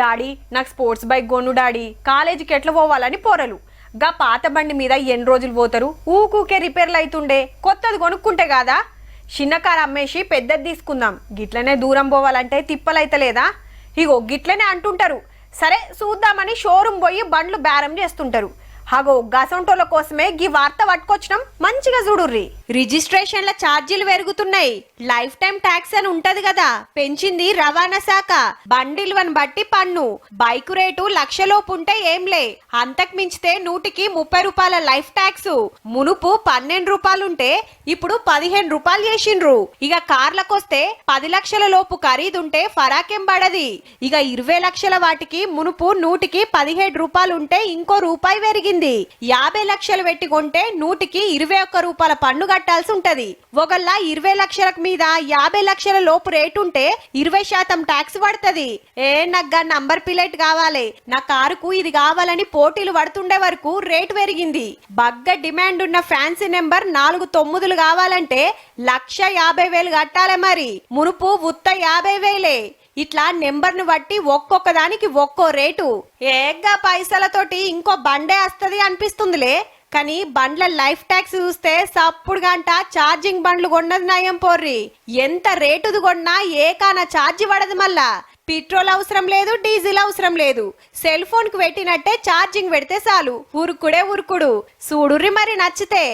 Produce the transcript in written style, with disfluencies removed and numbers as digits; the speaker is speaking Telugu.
డాడీ నాకు స్పోర్ట్స్ బైక్ కొను డాడీ, కాలేజీకి ఎట్లా పోవాలని పోరలు. గా పాత బండి మీద ఎన్ని రోజులు పోతారు, ఊకూకే రిపేర్లు అవుతుండే, కొత్తది కొనుక్కుంటే కాదా. చిన్న కారు అమ్మేసి పెద్దది తీసుకుందాం, గిట్లనే దూరం పోవాలంటే తిప్పలైతలేదా. ఇగో గిట్లనే అంటుంటారు. సరే చూద్దామని షోరూమ్ పోయి బండ్లు బేరం చేస్తుంటారు. హగో గసంటోల కోసమే గీ వార్త పట్టుకొచ్చినాం, మంచిగా చూడుర్రి. రిజిస్ట్రేషన్ల ఛార్జీలు పెరుగుతున్నాయి, లైఫ్ టైం ట్యాక్స్ అని ఉంటది కదా, పెంచింది రవాణా శాఖ. బండిల్వని బట్టి పన్ను. బైక్ రేటు లక్షలోపు ఉంటే ఏంలే, అంతకు మించితే 130 రూపాయల లైఫ్ ట్యాక్స్. మునుపు 12 రూపాయలుంటే ఇప్పుడు 15 రూపాయలు చేసిండ్రు. ఇక కార్లకొస్తే 10 లక్షల లోపు ఖరీదుంటే ఫరాకేం పడది. ఇక 20 లక్షల వాటికి మునుపు 100కి 17 రూపాయలుంటే ఇంకో రూపాయి పెరిగింది. 50 లక్షలు పెట్టి కొంటే 100కి 21 రూపాయల పన్ను కట్టాల్సి ఉంటది. ఒకళ్ళ 20 లక్షలకు మీద 50 లక్షల లోపు రేటు ఉంటే 20% ట్యాక్స్ పడుతుంది. నాకు నంబర్ ప్లేట్ కావాలి, నా కారుకు ఇది కావాలని పోటీలు పడుతుండే వరకు రేటు పెరిగింది. బగ్గ డిమాండ్ ఉన్న ఫ్యాన్సీ నెంబర్ 4 9లు కావాలంటే 1,50,000 కట్టాలి. మరి మునుపు ఉత్త 50,000. ఇట్లా నెంబర్ను బట్టి ఒక్కొక్క దానికి ఒక్కో రేటు. ఏగ్గా పైసలతోటి ఇంకో బండే వస్తుంది అనిపిస్తుందిలే, కానీ బండ్ల లైఫ్ ట్యాక్స్ చూస్తే సప్పుడు గంట ఛార్జింగ్ బండ్లు కొన్నది నయం పోర్రి. ఎంత రేటుది కొన్నా ఏకాన ఛార్జీ పడదు. మళ్ళా పెట్రోల్ అవసరం లేదు, డీజిల్ అవసరం లేదు. సెల్ ఫోన్ కు పెట్టినట్టే ఛార్జింగ్ పెడితే చాలు, ఉరుకుడే ఉరుకుడు. చూడుర్రి మరి నచ్చితే.